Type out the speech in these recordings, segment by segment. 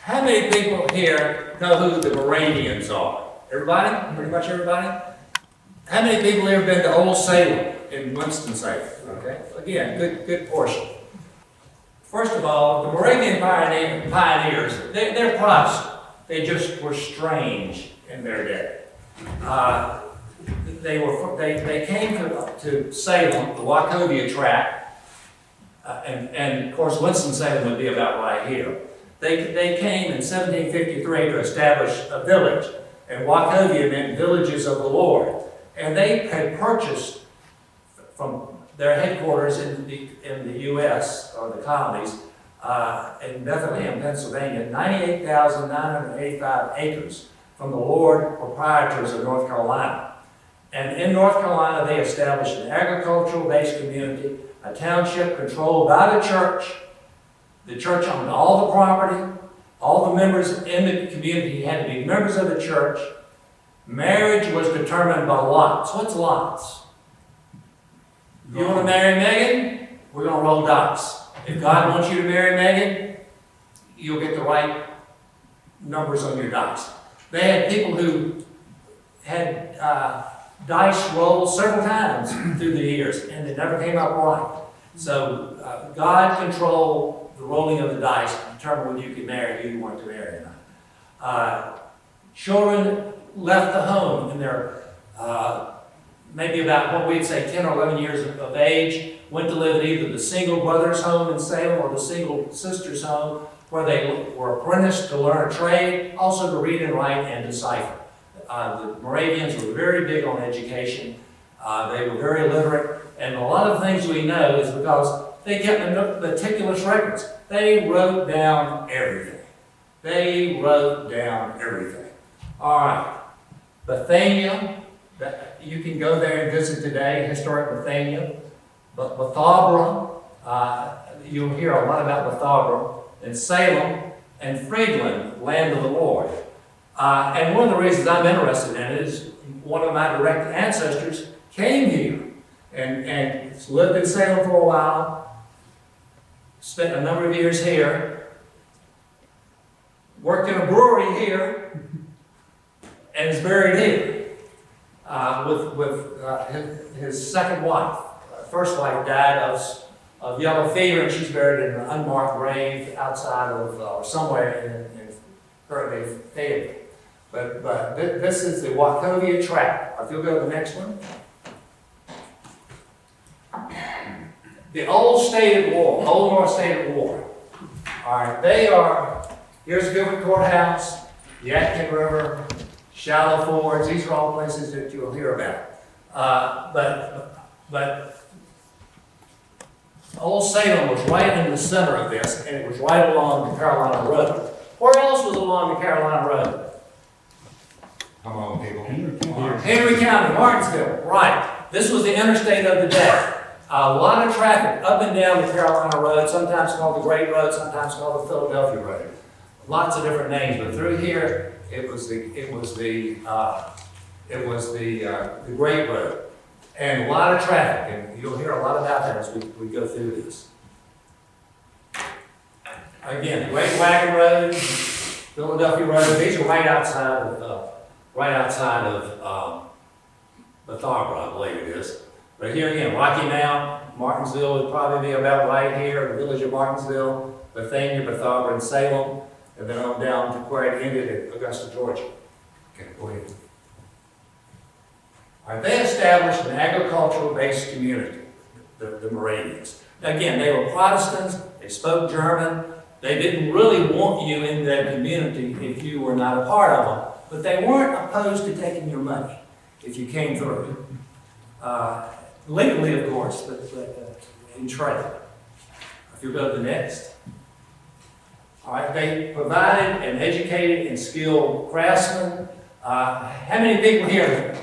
How many people here know who the Moravians are? Everybody? Pretty much everybody? How many people here have been to Old Salem in Winston-Salem? Okay, again, good portion. First of all, the Moravian pioneers, they're Protestant. They just were strange in their day. They came to Salem, the Wachovia Tract, and of course Winston-Salem would be about right here. They came in 1753 to establish a village, and Wachovia meant villages of the Lord. And they had purchased from their headquarters in the U.S., or the colonies, in Bethlehem, Pennsylvania, 98,985 acres from the Lord proprietors of North Carolina. And in North Carolina, they established an agricultural-based community, a township controlled by the church. The church owned all the property. All the members in the community had to be members of the church. Marriage was determined by lots. What's lots? You want to marry Megan? We're going to roll dice. If God wants you to marry Megan, you'll get the right numbers on your dice. They had people who had dice rolled several times through the years, and it never came up right. So God controlled the rolling of the dice to determine when you could marry who you wanted to marry or not. Children left the home in their maybe about what we'd say 10 or 11 years of age, went to live in either the single brother's home in Salem or the single sister's home, where they were apprenticed to learn a trade, also to read and write and decipher. The Moravians were very big on education. They were very literate, and a lot of things we know is because they kept meticulous records. They wrote down everything. They wrote down everything. All right, Bethania. You can go there and visit today, historic Bethania. But Bethabra, you'll hear a lot about Bethabra, and Salem, and Friedland, land of the Lord. And one of the reasons I'm interested in it is one of my direct ancestors came here and lived in Salem for a while, spent a number of years here, worked in a brewery here, and is buried here with his second wife. First wife died of yellow fever, and she's buried in an unmarked grave outside of or somewhere in currently Fayetteville. But this is the Wachovia Tract. If you'll go to the next one. The old state at war, Old North state at war. All right, they are, here's Gilbert Courthouse, the YADKIN River, shallow fords. These are all places that you'll hear about. But Old Salem was right in the center of this, and it was right along the Carolina Road. Where else was along the Carolina Road? Come on, people. Henry County, Martinsville, right. This was the interstate of the day. A lot of traffic up and down the Carolina Road, sometimes called the Great Road, sometimes called the Philadelphia Road. Lots of different names, but through here it was the Great Road, and a lot of traffic, and you'll hear a lot about that as we go through this. Again, the Great Wagon Road, Philadelphia Road. These are right outside of Bethabra, I believe it is. But here again, Rocky Mount, Martinsville would probably be about right here, the village of Martinsville, Bethania, Bethabra, and Salem, and then on down to where it ended at Augusta, Georgia. Okay, go ahead. All right, they established an agricultural-based community, the Moravians. Again, they were Protestants, they spoke German, they didn't really want you in their community if you were not a part of them, but they weren't opposed to taking your money if you came through. Legally, of course, but in trade. If you go to the next. All right, they provided and educated and skilled craftsmen. How many people here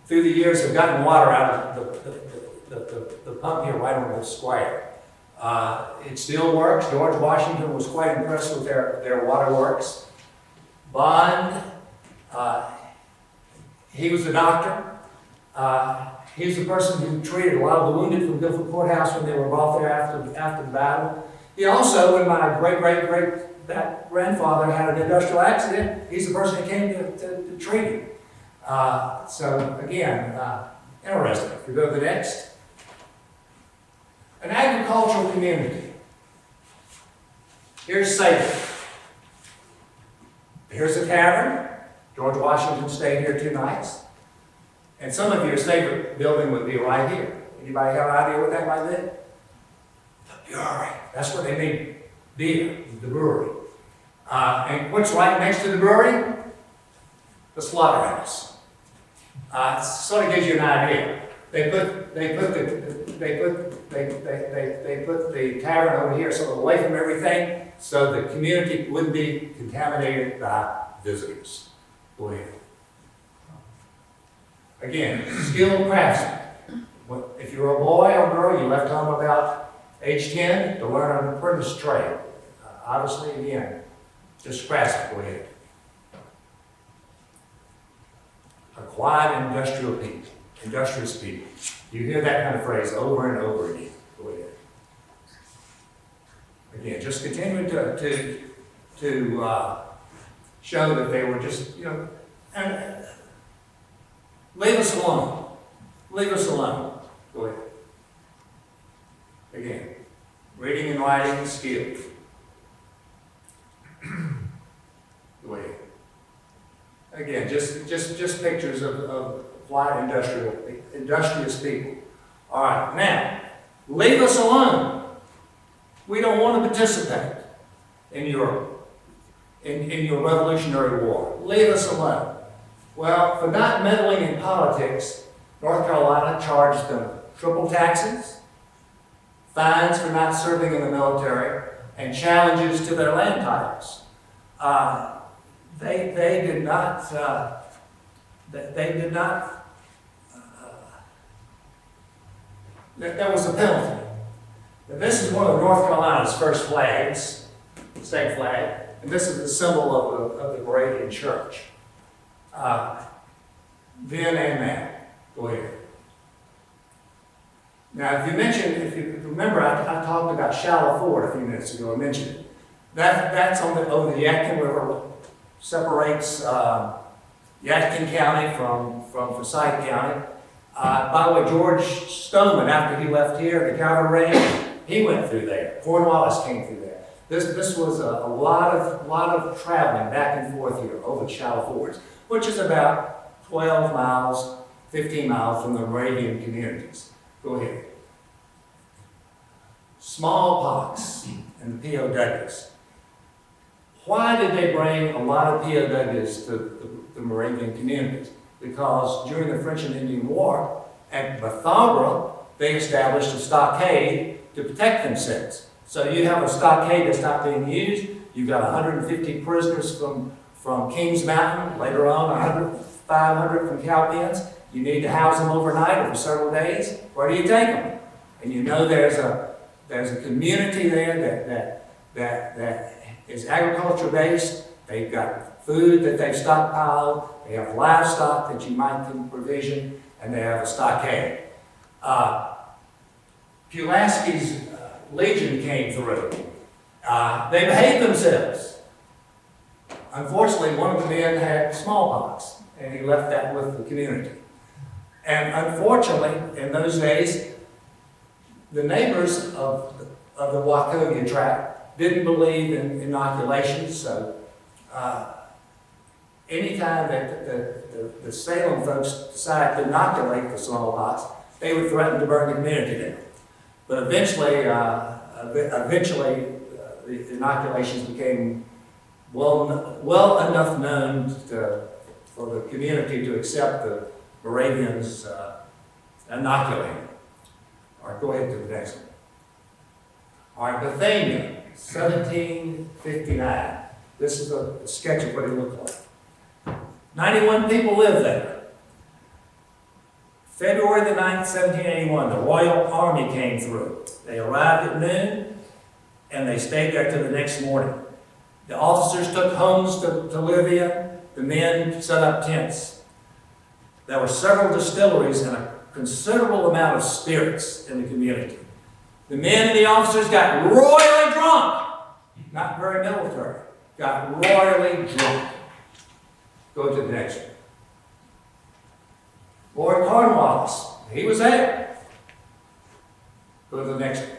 through the years have gotten water out of the pump here right on the square? It still works. George Washington was quite impressed with their waterworks. Bond, he was the doctor. He was the person who treated a lot of the wounded from Guilford Courthouse when they were brought there after the battle. He also, when my great-great-great-grandfather had an industrial accident, he's the person that came to treat him. So again, interesting. If we go to the next. An agricultural community. Here's Salem. Here's a tavern. George Washington stayed here 2 nights. And some of your favorite building would be right here. Anybody have an idea what that might be? The brewery. That's what they made beer, the brewery. And what's right next to the brewery? The slaughterhouse. Sort of gives you an idea. They put the tavern over here sort of away from everything, so the community wouldn't be contaminated by visitors. Go ahead. Again, skilled craftsmen. If you're a boy or girl, you left home about age 10 to learn an apprentice trade. Obviously, again, just craftsmen. Go ahead. Acquired industrious people. You hear that kind of phrase over and over again. Go ahead. Again, just continuing to show that they were just, and leave us alone. Leave us alone. Go ahead. Again, reading and writing skills. Go ahead. Again, just pictures of white industrious people. All right, now, leave us alone. We don't want to participate in your Revolutionary War. Leave us alone. Well, for not meddling in politics, North Carolina charged them triple taxes, fines for not serving in the military, and challenges to their land titles. They did not. There was a penalty. Now, this is one of North Carolina's first flags, state flag, and this is the symbol of the Moravian Church. Then and now. Go ahead. Now, if you remember, I talked about Shallow Ford a few minutes ago. I mentioned it. That's over the YADKIN River, separates YADKIN County from Forsyth County. By the way, George Stoneman, after he left here, the cavalry range, he went through there. Cornwallis came through there. This was a lot of traveling back and forth here over the Shallow Fords, which is about 12 miles, 15 miles from the Moravian communities. Go ahead. Smallpox and the POWs. Why did they bring a lot of POWs to the Moravian communities? Because during the French and Indian War, at Vogler, they established a stockade to protect themselves. So you have a stockade that's not being used. You've got 150 prisoners from Kings Mountain, later on 500 from Cowpens. You need to house them overnight or for several days. Where do you take them? And you know there's a community there that is agriculture based. They've got food that they've stockpiled. They have livestock that you might can provision, and they have a stockade. Pulaski's Legion came through. They behaved themselves. Unfortunately, one of the men had smallpox, and he left that with the community. And unfortunately, in those days, the neighbors of the Wachovia tract didn't believe in inoculations, so anytime that the Salem folks decided to inoculate the smallpox, they would threaten to burn the community down. But eventually the inoculations became well enough known for the community to accept the Moravians inoculating. All right, go ahead to the next one. All right, Bethania, 1759. This is a sketch of what it looked like. 91 people lived there. February the 9th, 1781, the Royal Army came through. They arrived at noon, and they stayed there till the next morning. The officers took homes to live in. The men set up tents. There were several distilleries and a considerable amount of spirits in the community. The men and the officers got royally drunk. Not very military. Got royally drunk. Go to the next one. Lord Cornwallis, he was there. Go to the next one.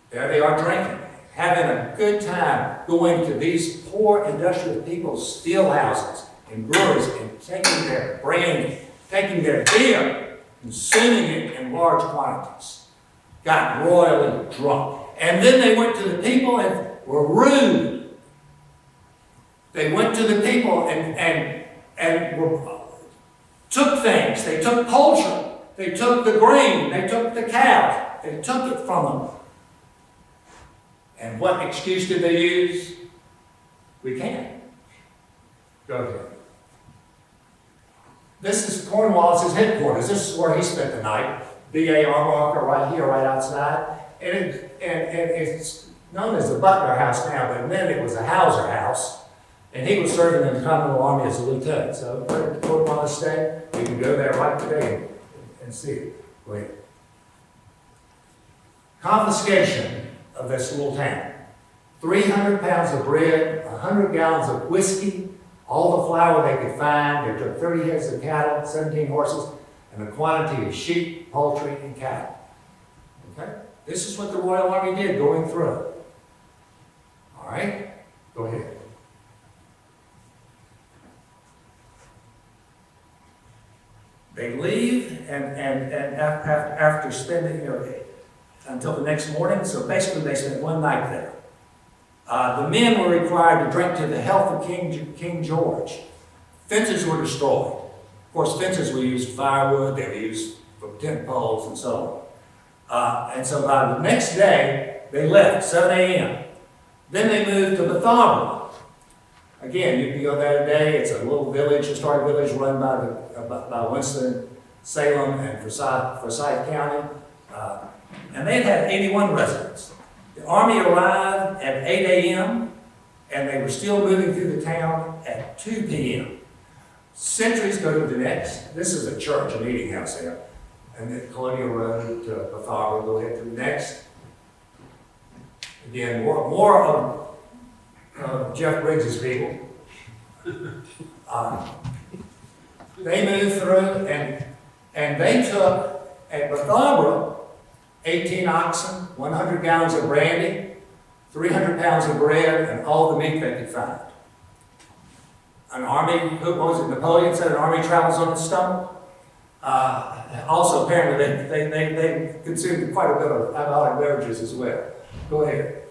There they are drinking, having a good time, going to these poor industrial people's steel houses and breweries and taking their brandy, taking their beer, consuming it in large quantities. Got royally drunk. And then they went to the people and were rude. They went to the people and took things. They took poultry. They took the grain. They took the cows. They took it from them. And what excuse did they use? We can't. Go ahead. This is Cornwallis' headquarters. This is where he spent the night. B.A. Armorer right here, right outside. And it's known as the Butner House now, but then it was a Hauser House. And he was serving in the Continental Army as a lieutenant. So where did Cornwallis stay? We can go there right today and see it. Go ahead. Confiscation of this little town. 300 pounds of bread, 100 gallons of whiskey, all the flour they could find. They took 30 heads of cattle, 17 horses, and a quantity of sheep, poultry, and cattle. Okay? This is what the Royal Army did going through it. All right? Go ahead. They leave, and after spending, until the next morning, so basically they spent one night there. The men were required to drink to the health of King George. Fences were destroyed. Of course, fences were used for firewood, they were used for tent poles and so on. And so by the next day, they left, 7 a.m. Then they moved to Butner. Again, you can go there today. It's a little village, historic village run by Winston, Salem, and Forsyth County. And they had 81 residents. The Army arrived at 8 a.m. and they were still moving through the town at 2 p.m. Sentries go to the next. This is a church, a meeting house there. And then Colonial Road to Bethar, we'll head to the next. Again, more of Jeff Briggs's people. They moved through and they took at Bethar 18 oxen, 100 gallons of brandy, 300 pounds of bread, and all the meat they could find. An army, what was it, Napoleon said an army travels on its stomach. Also, apparently, they consumed quite a bit of alcoholic beverages as well. Go ahead.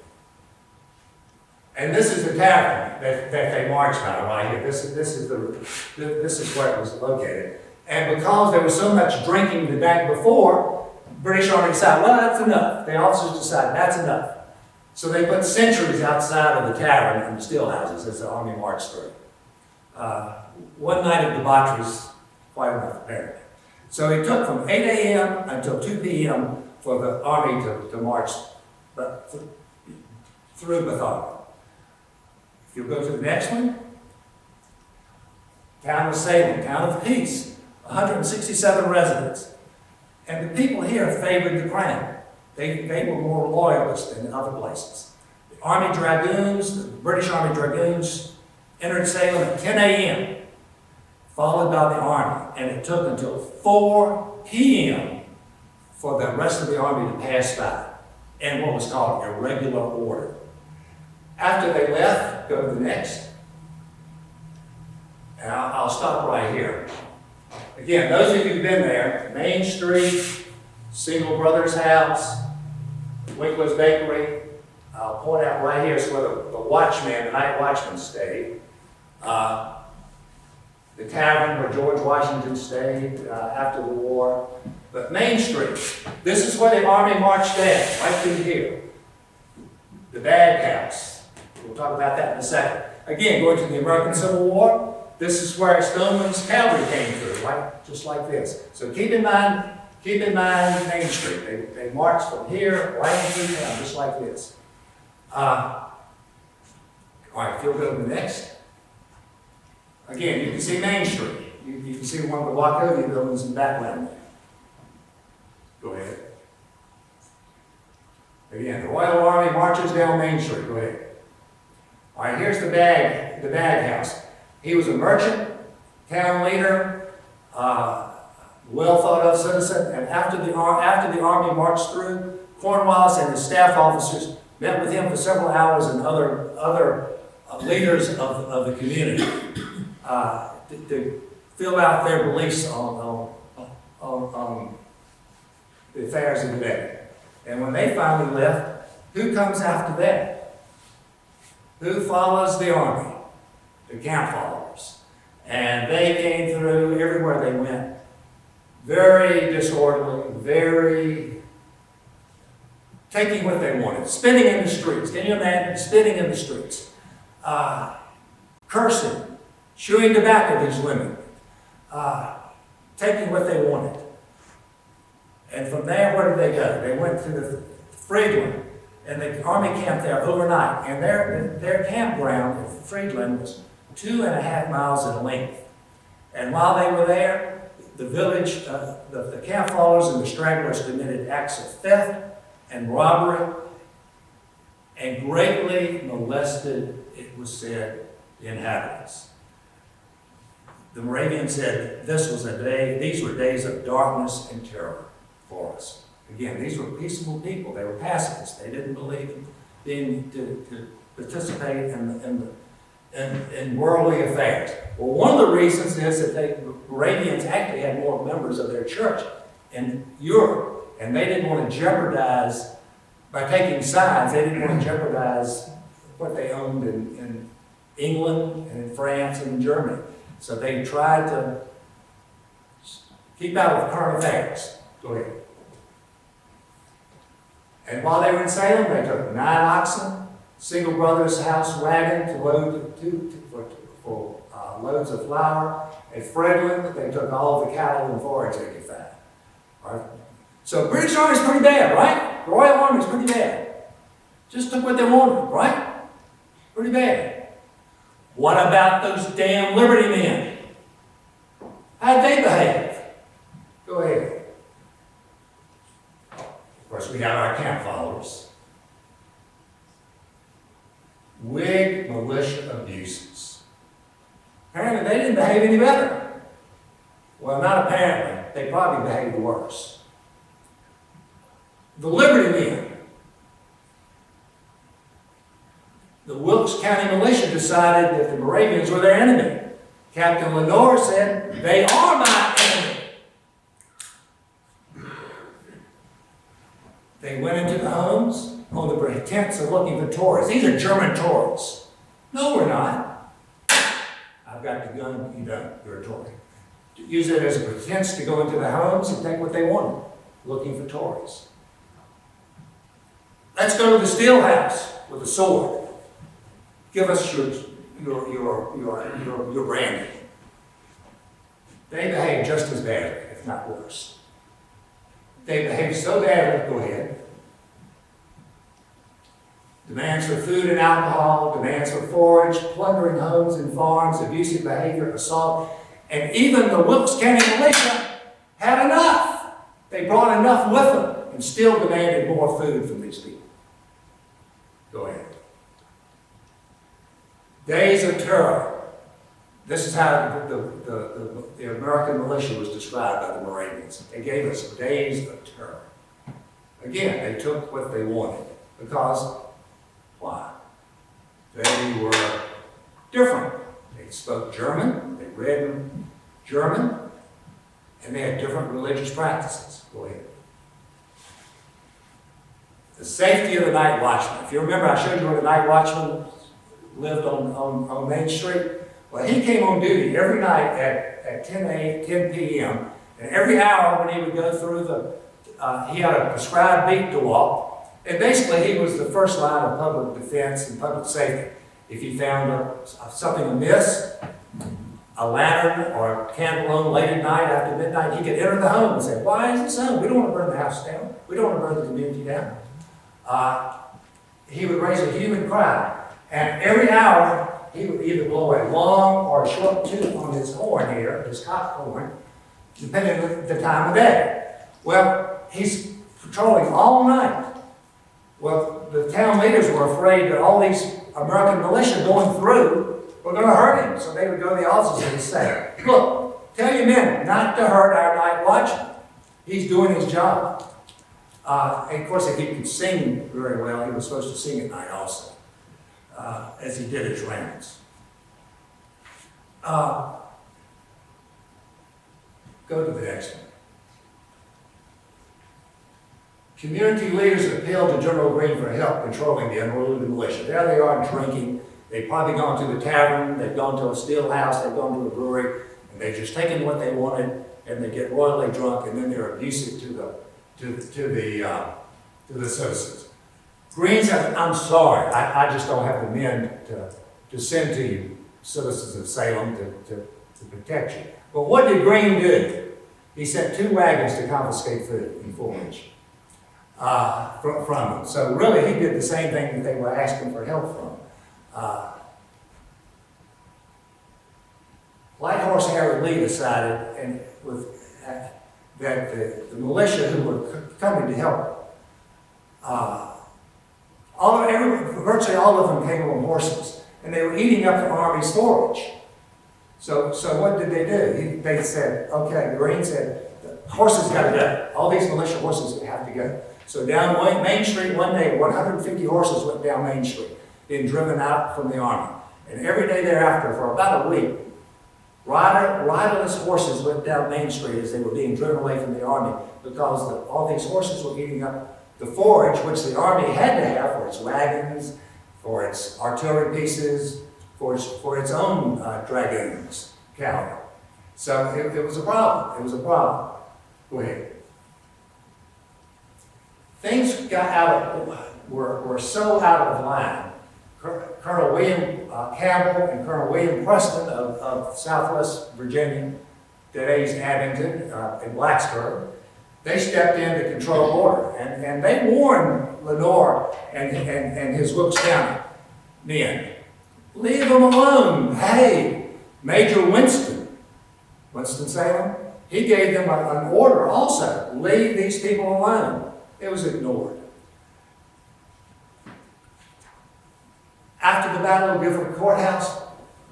And this is the tavern that they marched by right here. This is where it was located. And because there was so much drinking the night before, British Army decided, well, that's enough. The officers decided, that's enough. So they put sentries outside of the tavern and the still houses as the army marched through. One night of debaucheries, quite enough apparently. So it took from 8 a.m. until 2 p.m. for the army to march through Bethania. If you go to the next one, town of Salem, town of peace, 167 residents. And the people here favored the crown. They were more loyalist than other places. The Army Dragoons, the British Army Dragoons, entered Salem at 10 a.m., followed by the Army. And it took until 4 p.m. for the rest of the Army to pass by in what was called irregular order. After they left, go to the next. And I'll stop right here. Again, those of you who've been there, Main Street, Single Brothers House, Winkler's Bakery. I'll point out right here is where the watchman, the night watchman stayed. The tavern where George Washington stayed after the war. But Main Street, this is where the Army marched in, right through here. The Bag House. We'll talk about that in a second. Again, going to the American Civil War, this is where Stoneman's cavalry came through, right? Just like this. So keep in mind Main Street. They marched from here right through town, just like this. All right, if you'll go to the next. Again, you can see Main Street. You can see one of the Wachovia buildings in the background. Go ahead. Again, the Royal Army marches down Main Street. Go ahead. All right, here's the bag house. He was a merchant, town leader, well thought of citizen, and after the army marched through, Cornwallis and his staff officers met with him for several hours and other leaders of the community to fill out their beliefs on the affairs of the day. And when they finally left, who comes after that? Who follows the army? The camp followers. And they came through everywhere they went. Very disorderly, very taking what they wanted, spitting in the streets. Can you imagine spitting in the streets? Cursing, chewing tobacco, these women, taking what they wanted. And from there, where did they go? They went to the Friedland, and the army camped there overnight. And their campground at Friedland was 2.5 miles in length. And while they were there, the village, the camp followers and the stragglers committed acts of theft and robbery and greatly molested, it was said, the inhabitants. The Moravians said these were days of darkness and terror for us. Again, these were peaceable people. They were pacifists. They didn't believe to participate in worldly affairs. Well, one of the reasons is that the Moravians actually had more members of their church in Europe, and they didn't want to jeopardize, by taking sides, they didn't want to jeopardize what they owned in England and in France and in Germany. So they tried to keep out of current affairs. Go ahead. And while they were in Salem, they took 9 oxen, single brother's house wagon to load for loads of flour. At Friedland, they took all of the cattle and forage they could find. All right? So British Army's pretty bad, right? The Royal Army's pretty bad. Just took what they wanted, right? Pretty bad. What about those damn Liberty men? How'd they behave? Go ahead. Of course, we got our camp followers. WHIG militia abuses. Apparently, they didn't behave any better. Well, not apparently. They probably behaved worse. The Liberty men. The Wilkes County militia decided that the Moravians were their enemy. Captain Lenore said, "They are my enemy." They went into the homes on the pretense of looking for Tories. These are German Tories. No, we're not. I've got the gun, you don't. You're a Tory. Use it as a pretense to go into the homes and take what they wanted, looking for Tories. Let's go to the steel house with a sword. Give us your brandy. They behave just as badly, if not worse. They behave so badly, go ahead. Demands for food and alcohol, demands for forage, plundering homes and farms, abusive behavior, assault, and even the Wilkes County militia had enough. They brought enough with them and still demanded more food from these people. Go ahead. Days of terror. This is how the American militia was described by the Moravians. They gave us days of terror. Again, they took what they wanted. Because, why? They were different. They spoke German, they read in German, and they had different religious practices. Go ahead. The safety of the night watchman. If you remember, I showed you where the night watchman lived on Main Street. Well, he came on duty every night at 10 p.m. And every hour when he would go through he had a prescribed beat to walk. And basically, he was the first line of public defense and public safety. If he found something amiss, a lantern or a candle on late at night after midnight, he could enter the home and say, "Why is this home? We don't want to burn the house down. We don't want to burn the community down." He would raise a human cry. And every hour, he would either blow a long or a short toot on his horn here, his cock horn, depending on the time of day. Well, he's patrolling all night. Well, the town leaders were afraid that all these American militia going through were going to hurt him. So they would go to the officers and say, look, tell your men not to hurt our night watchman. He's doing his job. And of course, if he could sing very well, he was supposed to sing at night also, as he did his rounds. Go to the next one. Community leaders appealed to General Greene for help controlling the unruly militia. There they are drinking. They've probably gone to the tavern, they've gone to a still house, they've gone to a brewery, and they've just taken what they wanted, and they get royally drunk, and then they're abusive to the citizens. Greene said, I'm sorry, I just don't have the men to send to you, citizens of Salem, to protect you. But what did Greene do? He sent 2 wagons to confiscate food and forage from them. So really, he did the same thing that they were asking for help from. Light Horse Harry Lee decided that the militia who were coming to help, virtually all of them came on horses, and they were eating up the army's forage. So what did they do? They said, okay, Greene said, the horses got to go. All these militia horses have to go. So down Main Street one day, 150 horses went down Main Street, being driven out from the army. And every day thereafter, for about a week, riderless horses went down Main Street as they were being driven away from the army, because all these horses were eating up the forage, which the army had to have for its wagons, for its artillery pieces, for its own dragoons, cavalry. So it was a problem. It was a problem. Go ahead. Things were so out of line. Colonel William Campbell and Colonel William Preston of Southwest Virginia, today's Abington in Blacksburg, they stepped in to control order, and they warned Lenore and his Wilkes County men, leave them alone. Hey, Major Winston-Salem, he gave them an order also, leave these people alone. It was ignored. After the Battle of Guilford Courthouse,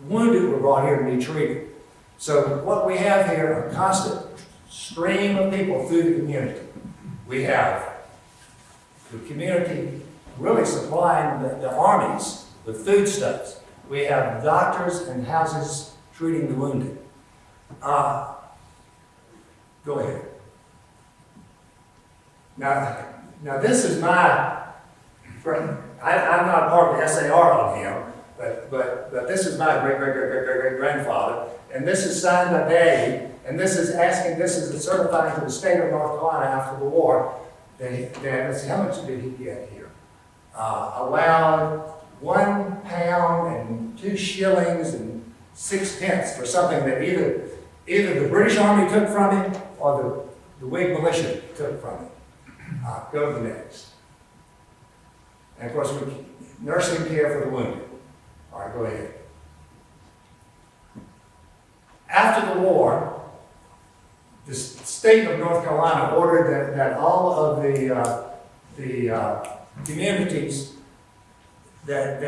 wounded were brought here to be treated. So what we have here, a constant stream of people through the community. We have the community really supplying the armies with foodstuffs. We have doctors and houses treating the wounded. Go ahead. Now this is my friend. I'm not part of the SAR on him, but this is my great-great-great-great-grandfather, and this is signed by Daddy, and this is certifying to the state of North Carolina after the war. Let's see, how much did he get here? Allowed 1 pound and 2 shillings and 6 pence for something that either the British Army took from him or the Whig militia took from him. Go to the next. And of course, nursing care for the wounded. All right, go ahead. After the war, the state of North Carolina ordered that all of the communities that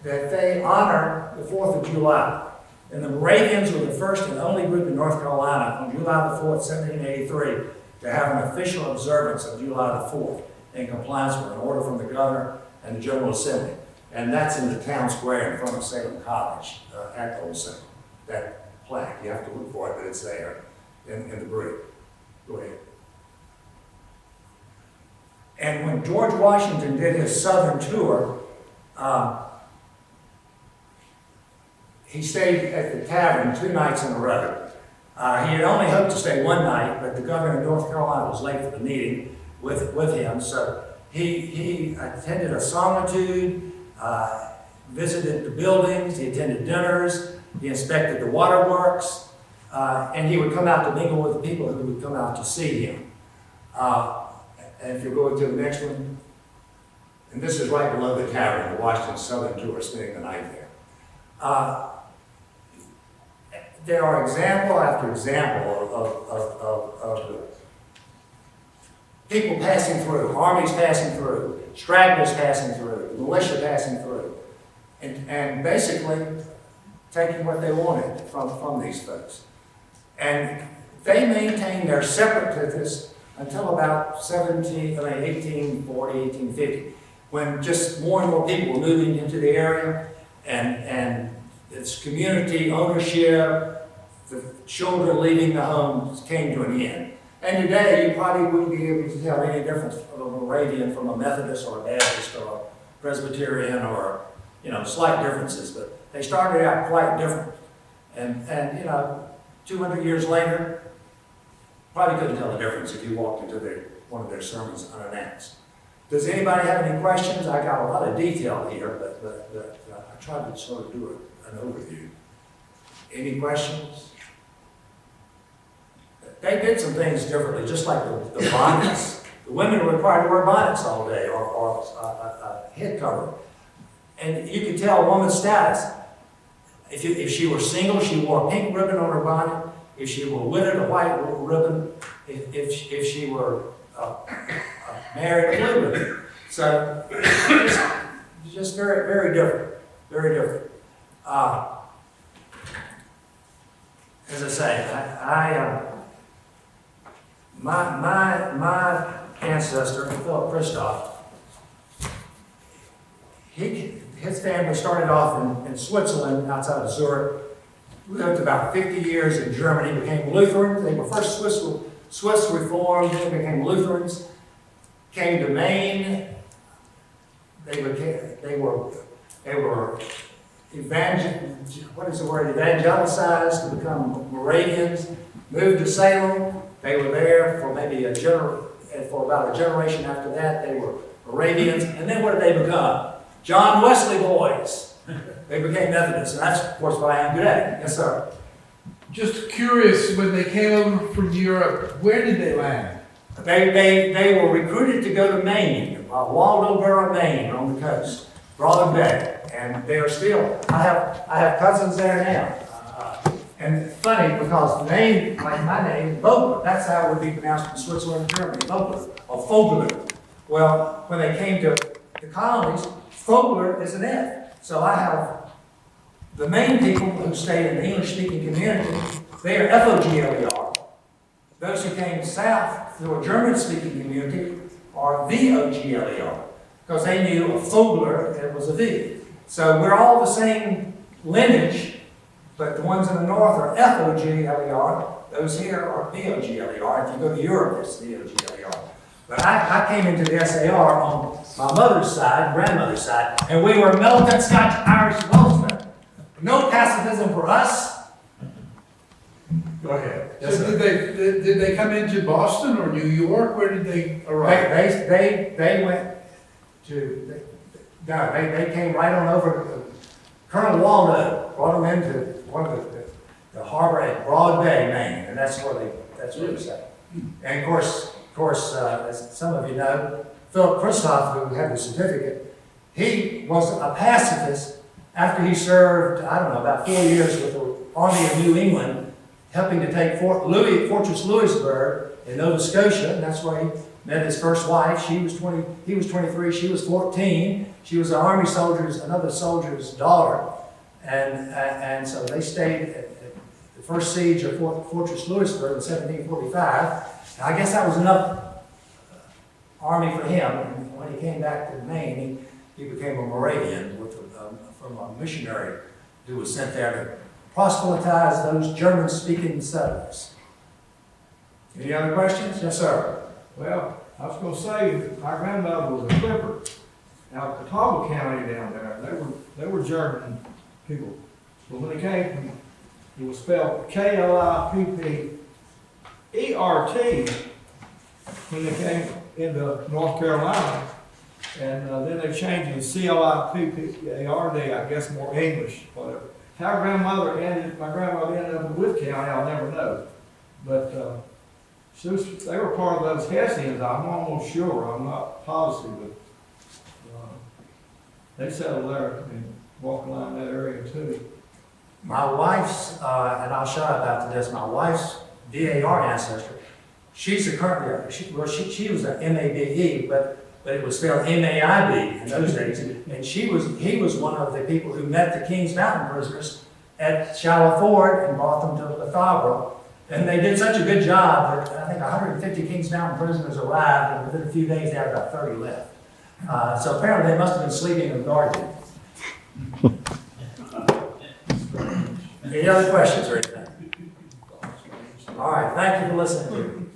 they honor the 4th of July. And the Moravians were the first and only group in North Carolina on July the 4th, 1783, to have an official observance of July the 4th in compliance with an order from the governor and the General Assembly. And that's in the town square in front of Salem College at Old Salem. That plaque, you have to look for it, but it's there in the brick. Go ahead. And when George Washington did his southern tour, he stayed at the tavern 2 nights in a row. He had only hoped to stay 1 night, but the governor of North Carolina was late for the meeting with him, so he attended a solitude, visited the buildings, he attended dinners, he inspected the waterworks, and he would come out to mingle with the people who would come out to see him. And if you're going to the next one, and this is right below the tavern, the Washington Southern Tour, spending the night there. There are example after example of the people passing through, armies passing through, stragglers passing through, the militia passing through, and basically taking what they wanted from these folks. And they maintained their separateness until about 1840, 1850, when just more and more people were moving into the area, and its community ownership, the children leaving the homes came to an end. And today, you probably wouldn't be able to tell any difference of a Moravian from a Methodist or a Baptist or a Presbyterian, or, you know, slight differences, but they started out quite different. And you know, 200 years later, probably couldn't tell the difference if you walked into one of their sermons unannounced. Does anybody have any questions? I got a lot of detail here, but I tried to sort of do an overview. Any questions? They did some things differently, just like the bonnets. The women were required to wear bonnets all day, or a head cover. And you could tell a woman's status. If she were single, she wore a pink ribbon on her bonnet. If she were widowed, a white ribbon. If she were married, a blue ribbon. So just very, very different. Very different. As I say, my ancestor, Philipp Christoph, his family started off in Switzerland, outside of Zurich, lived about 50 years in Germany, became Lutherans. They were first Swiss Reformed, then became Lutherans, came to Maine. They were evangelicized to become Moravians, moved to Salem. They were there for maybe for about a generation after that. They were Moravians, and then what did they become? John Wesley boys. They became Methodists, and that's, of course, what I am today. Yes, sir. Just curious, when they came over from Europe, where did they land? They were recruited to go to Maine, Waldoboro, Maine, on the coast, Broad Bay, and they are still. I have cousins there now. And it's funny because the name, like my name, Vogler, that's how it would be pronounced in Switzerland and Germany, Vogler, or Vogler. Well, when they came to the colonies, Vogler is an F. So I have the main people who stayed in the English-speaking community, they are F-O-G-L-E-R. Those who came south to a German-speaking community are V-O-G-L-E-R, because they knew a Vogler, it was a V. So we're all the same lineage, but the ones in the north are F-O-G-L-E-R, those here are V-O-G-L-E-R. If you go to Europe, it's V-O-G-L-E-R. But I came into the SAR on my mother's side, grandmother's side, and we were militant Scotch-Irish Welshmen. No pacifism for us. Go ahead. Yes, So did they come into Boston or New York? Where did they arrive? They went to, they came right on over. Colonel Waldo brought them into one of the harbor at Broad Bay, Maine, and that's where they stayed. And of course, as some of you know, Philipp Christoph, who had the certificate, he was a pacifist after he served, I don't know, about 4 years with the Army of New England, helping to take Fortress Louisburg in Nova Scotia, and that's where he met his first wife. He was 23, she was 14. She was another soldier's daughter, and so they stayed at the first siege of Fortress Louisburg in 1745. Now, I guess that was enough army for him, and when he came back to Maine, he became a Moravian from a missionary who was sent there to proselytize those German-speaking settlers. Any other questions? Yes, sir. Well, I was going to say, my grandmother was a clipper out of Catawba County down there. They were German people. But when they came, it was spelled K-L-I-P-P-E-R-T when they came into North Carolina. And then they changed it to C-L-I-P-P-A-R-D, I guess more English, whatever. How my grandmother ended up in Wood County, I'll never know. But they were part of those Hessians, I'm almost sure, I'm not positive, but they settled there and walked around that area too. My wife's, and I'll shout out to this, my wife's VAR ancestor, she's currently, she was an MABE, but but it was spelled M-A-I-B in those days. And he was one of the people who met the Kings Mountain prisoners at Shallow Ford and brought them to Wachovia. And they did such a good job that I think 150 Kings Mountain prisoners arrived, and within a few days they had about 30 left. So apparently they must have been sleeping in the garden. Any other questions or anything? All right, thank you for listening to me.